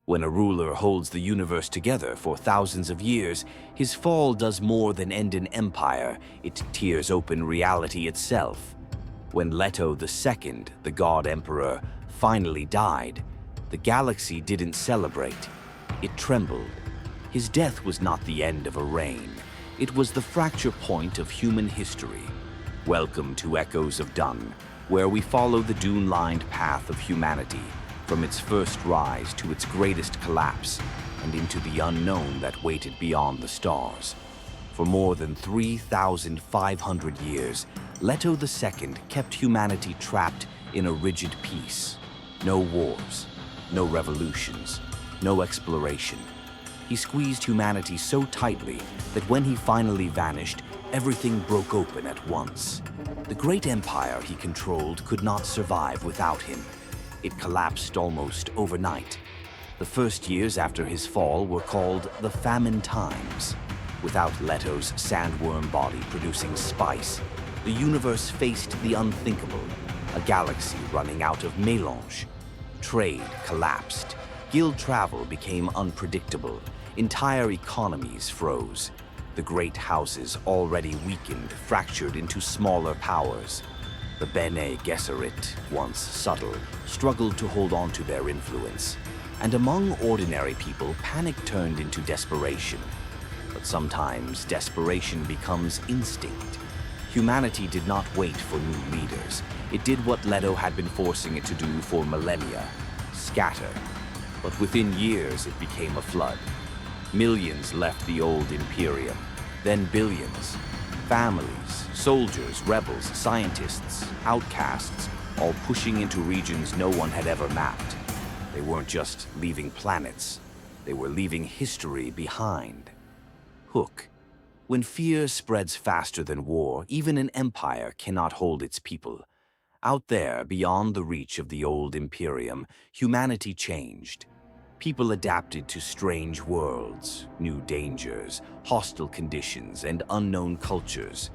When a ruler holds the universe together for thousands of years, his fall does more than end an empire, it tears open reality itself. When Leto II, the God Emperor, finally died, the galaxy didn't celebrate. It trembled. His death was not the end of a reign. It was the fracture point of human history. Welcome to Echoes of Dune, where we follow the Dune-lined path of humanity, from its first rise to its greatest collapse, and into the unknown that waited beyond the stars. For more than 3,500 years, Leto II kept humanity trapped in a rigid peace. No wars, no revolutions, no exploration. He squeezed humanity so tightly that when he finally vanished, everything broke open at once. The great empire he controlled could not survive without him. It collapsed almost overnight. The first years after his fall were called the famine times. Without Leto's sandworm body producing spice, the universe faced the unthinkable, a galaxy running out of melange. Trade collapsed. Guild travel became unpredictable. Entire economies froze. The great houses, already weakened, fractured into smaller powers. The Bene Gesserit, once subtle, struggled to hold on to their influence. And among ordinary people, panic turned into desperation. But sometimes desperation becomes instinct. Humanity did not wait for new leaders. It did what Leto had been forcing it to do for millennia: scatter. But within years, it became a flood. Millions left the old Imperium, then billions. Families, soldiers, rebels, scientists, outcasts, all pushing into regions no one had ever mapped. They weren't just leaving planets, they were leaving history behind. Hook. When fear spreads faster than war, even an empire cannot hold its people. Out there, beyond the reach of the old Imperium, humanity changed. People adapted to strange worlds, new dangers, hostile conditions, and unknown cultures.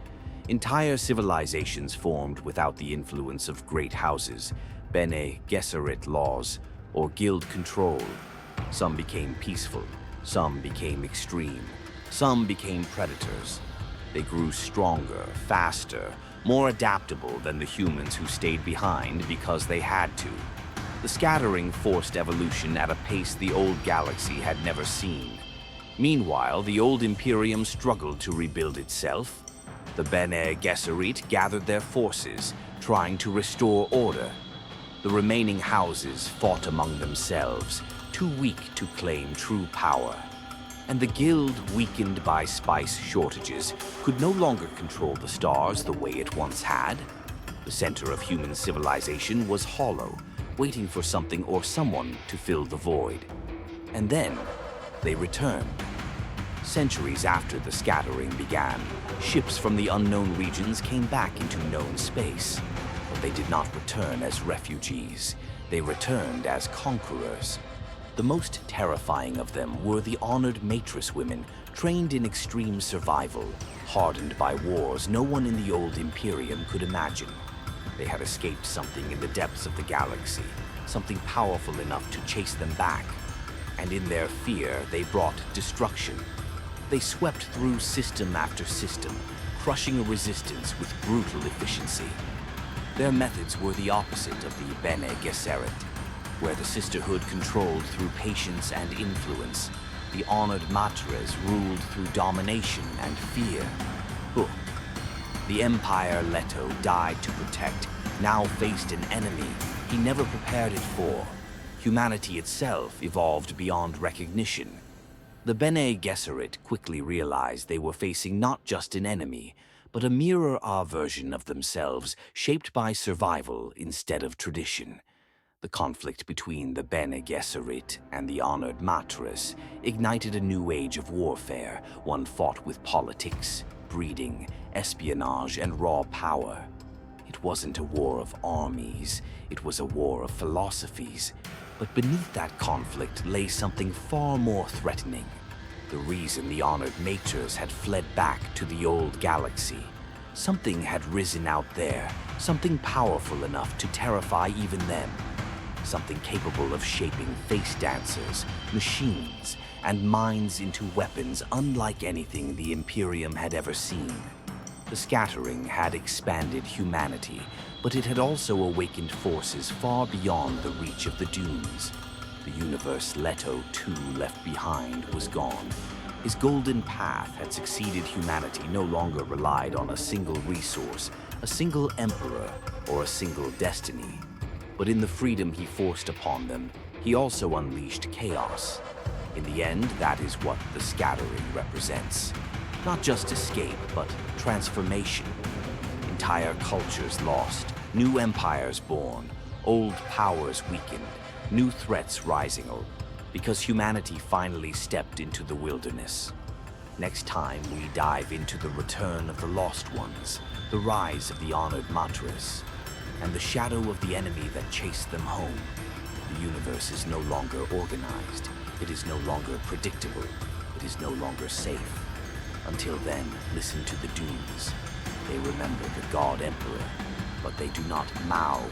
Entire civilizations formed without the influence of great houses, Bene Gesserit laws, or guild control. Some became peaceful, some became extreme, some became predators. They grew stronger, faster, more adaptable than the humans who stayed behind because they had to. The scattering forced evolution at a pace the old galaxy had never seen. Meanwhile, the old Imperium struggled to rebuild itself. The Bene Gesserit gathered their forces, trying to restore order. The remaining houses fought among themselves, too weak to claim true power. And the guild, weakened by spice shortages, could no longer control the stars the way it once had. The center of human civilization was hollow, waiting for something or someone to fill the void. And then, they returned. Centuries after the scattering began, ships from the unknown regions came back into known space. But they did not return as refugees. They returned as conquerors. The most terrifying of them were the Honored Matres women, trained in extreme survival, hardened by wars no one in the old Imperium could imagine. They had escaped something in the depths of the galaxy, something powerful enough to chase them back. And in their fear, they brought destruction. They swept through system after system, crushing a resistance with brutal efficiency. Their methods were the opposite of the Bene Gesserit, where the sisterhood controlled through patience and influence. The Honored Matres ruled through domination and fear. Hook. The empire Leto died to protect now faced an enemy he never prepared it for. Humanity itself evolved beyond recognition. The Bene Gesserit quickly realized they were facing not just an enemy, but a mirror version of themselves shaped by survival instead of tradition. The conflict between the Bene Gesserit and the Honored Matres ignited a new age of warfare, one fought with politics, breeding, espionage, and raw power. It wasn't a war of armies, it was a war of philosophies. But beneath that conflict lay something far more threatening. The reason the Honored Matres had fled back to the old galaxy. Something had risen out there, something powerful enough to terrify even them. something capable of shaping face dancers, machines, and minds into weapons unlike anything the Imperium had ever seen. The scattering had expanded humanity, but it had also awakened forces far beyond the reach of the Dunes. The universe Leto II left behind was gone. His golden path had succeeded humanity no longer relied on a single resource, a single emperor, or a single destiny. But in the freedom he forced upon them, he also unleashed chaos. In the end, that is what the scattering represents. Not just escape, but transformation. Entire cultures lost, new empires born, old powers weakened, new threats rising, because humanity finally stepped into the wilderness. Next time, we dive into the return of the lost ones, the rise of the Honored Matres, and the shadow of the enemy that chased them home. The universe is no longer organized. It is no longer predictable. It is no longer safe. Until then, listen to the Dunes. They remember the God Emperor, but they do not mow